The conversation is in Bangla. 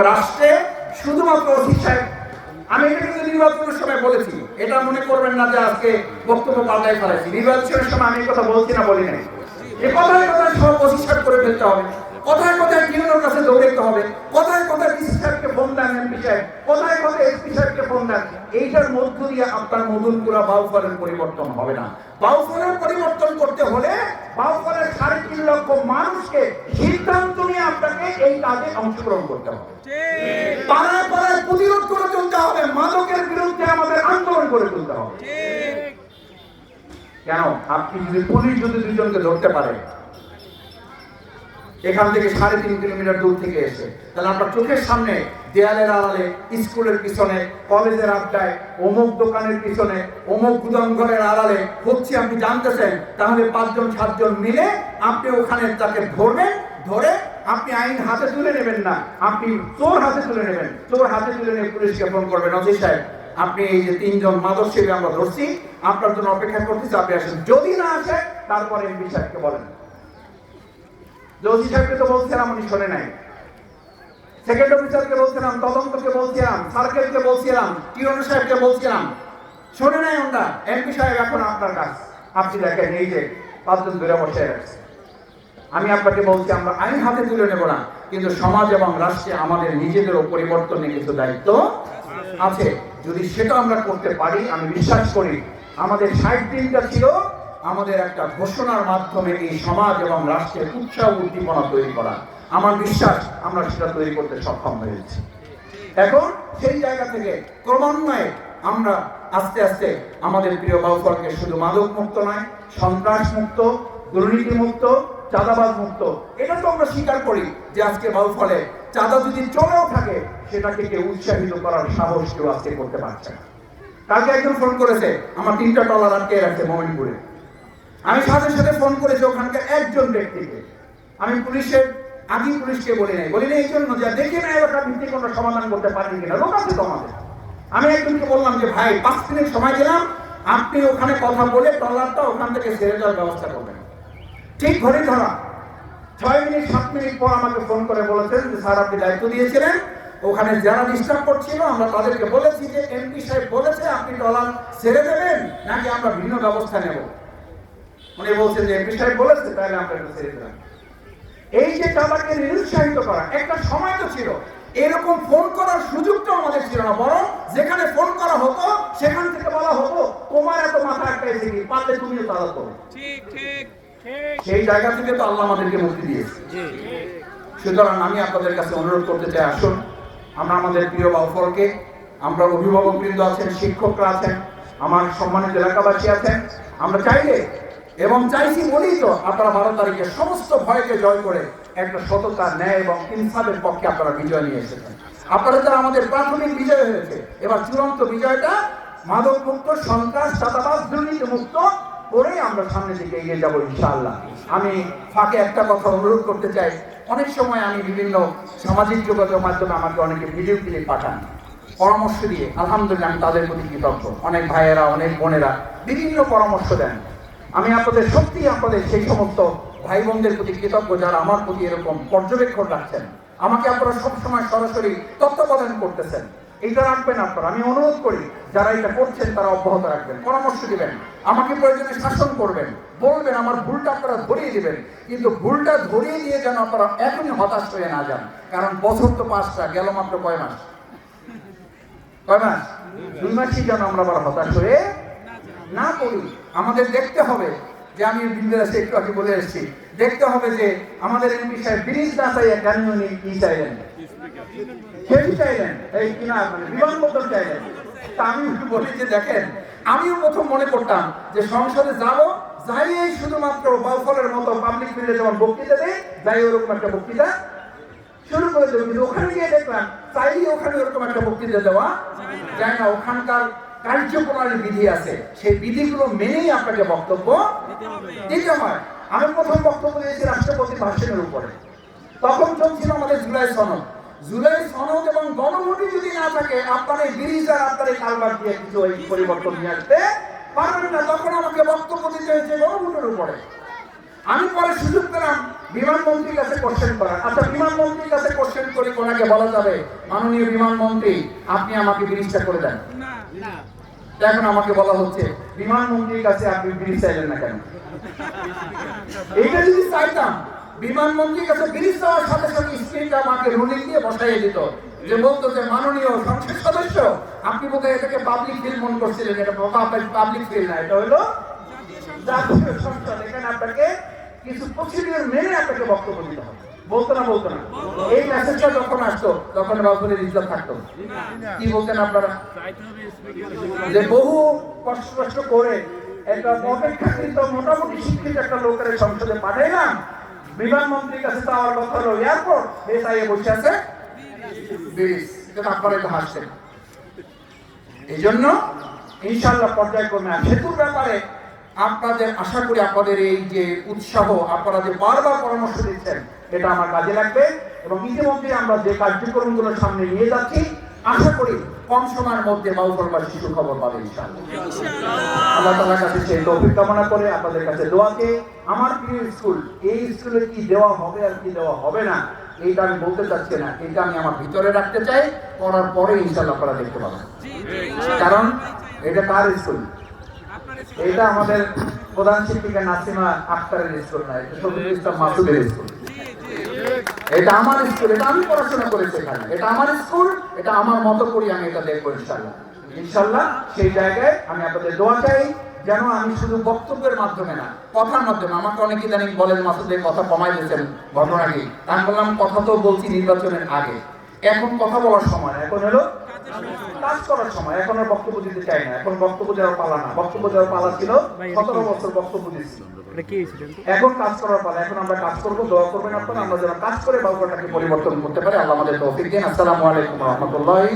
রাষ্ট্রে শুধুমাত্র ওসি সাহেব, আমি এটা কিন্তু নির্বাচনের সময় বলেছি, এটা মনে করবেন না যে আজকে বক্তব্য পাল্টাই ফেলেছি। নির্বাচনের সময় আমি কথা বলছি না বলি নাই, এই কথায় কথায় সব ওসি সাহেব করে ফেলতে হবে, কথায় কথায় কিরণের কাছে দৌড়াতে হবে, কথায় কথায় ডিসি সাহেবকে ফোন দেন, এমপি সাহেব কথায় কথায় এসপি সাহেবকে ফোন দেন। এইটার মধ্য দিয়ে আপনার মদনপুরা বাউফলের পরিবর্তন হবে না। বাউফলের পরিবর্তন করতে হলে বাউফলের 3.5 লক্ষ মানুষকে সিদ্ধান্ত নিয়ে আপনাকে এই কাজে অংশগ্রহণ করতে হবে। পাড়ায় পাড়ায় প্রতিরোধ করে তুলতে হবে, মাদকের বিরুদ্ধে আমাদের আন্দোলন করে তুলতে হবে। কেন আপনি যদি পুলিশ যদি দুজনকে ধরতে পারে এখান থেকে 3.5 কিলোমিটার দূর থেকে এসে, তাহলে আপনার চোখের সামনে দেয়ালের আড়ালে, স্কুলের পিছনে, কলেজের আড্ডায়, অমুক দোকানের পিছনে, অমুক গুদাম ঘরের আড়ালে হচ্ছে আপনি জানতেছেন, তাহলে 5 জন 7 জন মিলে আপনি ওখানে তাকে ধরবেন, ধরে আপনি আইন হাতে তুলে নেবেন না, আপনি চোর হাতে তুলে নেবেন, চোর হাতে তুলে নিয়ে পুলিশকে ফোন করবেন, অজয় সাহেব আপনি এই যে 3 জন মাদক সেবী আমরা ধরছি, আপনার জন্য অপেক্ষা করতেছি, আপনি আসেন। যদি না আসে তারপরে এমপি সাহেবকে বলেন। ওসি সাহেবকে তো বলছিলাম, উনি শোনে নাই। সেকেন্ড অফিসারকে বলছিলাম, তদন্তকে বলছিলাম, সার্কেলকে বলছিলাম, কিরণ সাহেবকে বলছিলাম, শোনে নাই ওটা। এমপি সাহেব এখন আপনার কাজ, আপনি দেখেন এই যে 5 জন ধরে বসে আছে। আমি আপনাকে বলছি আমরা আইন হাতে তুলে নেব না, কিন্তু সমাজ এবং রাষ্ট্রে আমাদের নিজেদেরও পরিবর্তনের কিছু দায়িত্ব আছে। যদি সেটা আমরা করতে পারি, আমি বিশ্বাস করি আমাদের 60 দিনটা ছিল আমাদের একটা ঘোষণার মাধ্যমে এই সমাজ এবং রাষ্ট্রের উৎসাহ উদ্দীপনা তৈরি করা। আমার বিশ্বাস আমরা সেটা তৈরি করতে সক্ষম হয়েছি। এখন সেই জায়গা থেকে ক্রমান্বয়ে আমরা আস্তে আস্তে আমাদের প্রিয় বাউফলকে শুধু মাদক মুক্ত নয়, সন্ত্রাস মুক্ত, দুর্নীতি মুক্ত, চাঁদাবাজ মুক্ত। এটা তো আমরা স্বীকার করি যে আজকে বাউফলে চাঁদা যদি চলেও থাকে সেটাকে কেউ উৎসাহিত করার সাহস কেউ আজকে করতে পারছে না। কালকে একজন ফোন করেছে, আমার 3টা ট্রলার আটকে রাখছে মোমিনপুরে। আমি সাথে সাথে ফোন করেছি ওখানকার একজন ব্যক্তিকে। আমি পুলিশকে বলি নাই এই জন্য যে দেখে না এলাকা ভিত্তিক কোনো সমাধান করতে পারেন কিনা, লোক আছে তো আমাদের। আমি একজনকে বললাম যে ভাই 5 মিনিট সময় দিলাম, আপনি ওখানে কথা বলে ট্রলারটা ওখান থেকে ছেড়ে দেওয়ার ব্যবস্থা করবেন। ঠিক ঘড়ি ধরা 6 মিনিট 7 মিনিট পর আমাকে ফোন করে বলেছেন যে স্যার আপনি দায়িত্ব দিয়েছিলেন, ওখানে যারা ডিস্টার্ব করছিল আমরা তাদেরকে বলেছি যে এমপি সাহেব বলেছে আপনি ট্রলার ছেড়ে দেবেন নাকি আমরা ভিন্ন ব্যবস্থা নেব। উনি বলছেন যে এমপি সাহেব বলেছে তাহলে আমরা এটা ছেড়ে দিলাম। এই যে তাদেরকে নিরুৎসাহিত করা, একটা সময় তো ছিল এরকম ফোন করার সুযোগটা আমাদের ছিল না, বরং যেখানে ফোন করা হতো সেখান থেকে বলা হতো তোমার এত মাথা একটা এসে কি পারলে তুমিও তারা করো। ঠিক ঠিক সেই জায়গা থেকে তো আল্লাহ আমাদেরকে মুক্তি দিয়েছে। সুতরাং আমি আপনাদের কাছে অনুরোধ করতে চাই, আসুন আমরা আমাদের প্রিয় বাউফলকে, আমরা অভিভাবকবৃন্দ আছেন, শিক্ষকরা আছেন, আমার সম্মানিত এলাকাবাসী আছেন, আমরা চাইলে এবং চাইছি বলেই তো আপনারা 12 তারিখে সমস্ত ভয়কে জয় করে একটা সততা, ন্যায় এবং ইনসাফের পক্ষে আপনারা বিজয় নিয়ে এসেছেন। আপনারা যারা আমাদের প্রাথমিক বিজয় হয়েছে, এবার চূড়ান্ত বিজয়টা মাদক মুক্ত, সন্ত্রাস, চাঁদাবাজ, দুর্নীতি মুক্ত করে আমরা সামনের দিকে এগিয়ে যাবো ইনশাআল্লাহ। আমি ফাঁকে একটা কথা অনুরোধ করতে চাই, অনেক সময় আমি বিভিন্ন সামাজিক যোগাযোগ মাধ্যমে আমাকে অনেকে ভিডিও ক্লিপ পাঠান পরামর্শ দিয়ে, আলহামদুলিল্লাহ আমি তাদের প্রতি কৃতজ্ঞ। অনেক ভাইয়েরা, অনেক বোনেরা বিভিন্ন পরামর্শ দেন। আমি আপনাদের সত্যি আপনাদের সেই সমস্ত ভাই বোনদের প্রতি কৃতজ্ঞ যারা আমার প্রতি এরকম পর্যবেক্ষণ রাখছেন, আমাকে আপনারা সবসময় সরাসরি তত্ত্বাবধান করতেছেন। এটা রাখবেন আপনারা, আমি অনুরোধ করি যারা এটা করছেন তারা অব্যাহত রাখবেন, পরামর্শ দিবেন, আমাকে প্রয়োজনে শাসন করবেন, বলবেন, আমার ভুলটা আপনারা ধরিয়ে দিবেন। কিন্তু ভুলটা ধরিয়ে দিয়ে যেন আপনারা এখনই হতাশ হয়ে না যান, কারণ বছর তো 5টা গেল, মাত্র কয় মাস 2 মাসই যেন আমরা আবার হতাশ হয়ে না করি। আমাদের দেখতে হবে যে আমি বিন্দাসে একটু আগে বলে এসেছি, দেখতে হবে যে আমাদের এমপি সাহেব ব্রিজ না চাইয়া কেন উনি কি চাইলেন, সেটি চাইলেন, এই কিনা মানে বিমানবন্দর চাইলেন। তা আমি বলি যে দেখেন, আমিও প্রথম মনে করতাম যে সংসদে যাই এই শুধুমাত্র বাউফলের মতো পাবলিক ফিল্ডে যেমন বক্তৃতা দেয়, যাই ওরকম একটা বক্তৃতা শুরু করে দেবো। কিন্তু ওখানে গিয়ে দেখলাম চাইলে ওখানে ওরকম একটা বক্তৃতা দেওয়া যায় না। ওখানকার কার্যপ্রণালীর বিধি আছে, সেই বিধিগুলো মেনেই আপনাকে বক্তব্য দিতে হয়। আমি প্রথম বক্তব্য দিয়েছি রাষ্ট্রপতির ভাষণের উপরে, তখন চলছিল আমাদের জুলাই সনদ এবং গণভোটে যদি না থাকে আপনার এই ব্রিজ আর আপনার এই কালভার্ট দিয়ে কিছু এই পরিবর্তন নিয়ে আসতে পারবেন না। তখন আমাকে বক্তব্য দিতে হয়েছে গণভোটের উপরে। আমি পরে সুযোগ পেলাম বিমানমন্ত্রীর কাছে কোশ্চেন করার। আচ্ছা, বিমানমন্ত্রীর কাছে কোশ্চেন করে ওনাকে বলা যাবে, মাননীয় বিমানমন্ত্রী আপনি আমাকে ব্রিজটা করে দেন। এখন আমাকে বলা হচ্ছে বিমানমন্ত্রীর কাছে আপনি ব্রিজ চাইলেন না কেন? এইটা যদি চাইতাম, বিমানমন্ত্রীর কাছে ব্রিজ দেওয়ার সাথে সাথে স্ক্রিনটা আমাকে রুলিং দিয়ে বসাইয়ে দিত, যে বলতো যে মাননীয় সংসদ সদস্য আপনি বোধহয় এটাকে পাবলিক ফিল্ড মনে করছিলেন, এটা পাবলিক ফিল্ড না, এটা হলো জাতীয় সংসদ, এখানে আপনাকে কিছু প্রসিডিউর মেনে আপনাকে বক্তব্য দিতে হবে। বলতো না? এই মেসেজটা যখন আসতো তখন রাজনীতির ইসলাম থাকতো। কি বলতেন আপনারা? যে বহু কষ্ট করে একটা অপেক্ষাকৃত মোটামুটি শিক্ষিত একটা লোকের সংসদে পাঠাইলাম, বিমানমন্ত্রীর কাছে তো আমার কথা হলো এয়ারপোর্ট, এসআইএ বসে আছে ব্রিজ, আপনারা একটু হাসছেন। এই জন্য ইনশাআল্লাহ পর্যায়ক্রমে সেতুর ব্যাপারে আপনাদের আশা করি আপনাদের এই যে উৎসাহ, আপনারা যে বারবার পরামর্শ দিচ্ছেন, এটা আমার কাজে লাগবে। এবং ইতিমধ্যে আমরা যে কার্যক্রমগুলো সামনে নিয়ে যাচ্ছি, আশা করি কম সময়ের মধ্যে বাউফলবাসী কিছু খবর পাবে ইনশাআল্লাহ। আল্লাহ তাআলার কাছে সেই তৌফিক কামনা করে আপনাদের কাছে দোয়াকে, আমার প্রিয় স্কুল, এই স্কুলে কি দেওয়া হবে আর কি দেওয়া হবে না এইটা আমি বলতে চাচ্ছি না, এটা আমি আমার ভিতরে রাখতে চাই, করার পরে ইনশাআল্লাহ আপনারা দেখতে পাবেন। কারণ এটা কার স্কুল? এটা আমাদের প্রধান শিক্ষিকা নাসিমা আক্তারের স্কুল না, এটা শফিকুল ইসলাম মাসুদের স্কুল। এটা আমার স্কুল, এটা আমি পড়াশোনা করেছি এখানে, এটা আমার স্কুল, এটা আমার মতো করি আমি এটা দেখবো ইনশাআল্লাহ। ইনশাআল্লাহ সেই জায়গায় আমি আপনাদের দোয়া চাই, যেন আমি শুধু বক্তব্যের মাধ্যমে না, কথার মাধ্যমে। আমাকে অনেকে ইদানিং বলেন মাসুদের কথা কমাই দিয়েছেন ঘটনা কি, আমি বললাম কথা তো বলছি নির্বাচনের আগে, এখন কথা বলার সময় না, এখন হলো কাজ করার সময়। এখন আর বক্তব্য দিতে চাই না, এখন বক্তব্য দেওয়ার পালা না। বক্তব্য দেওয়ার পালা ছিল 17 বছর বক্তব্য দিচ্ছি, এখন কাজ করার পালা। এখন আমরা কাজ করবো, দোয়া করবেন আপনারা, আমরা যেন কাজ করে বাউফলটাকে পরিবর্তন করতে পারি। আল্লাহ আমাদের তৌফিক দিন। আসসালামু আলাইকুম ওয়া রাহমাতুল্লাহি।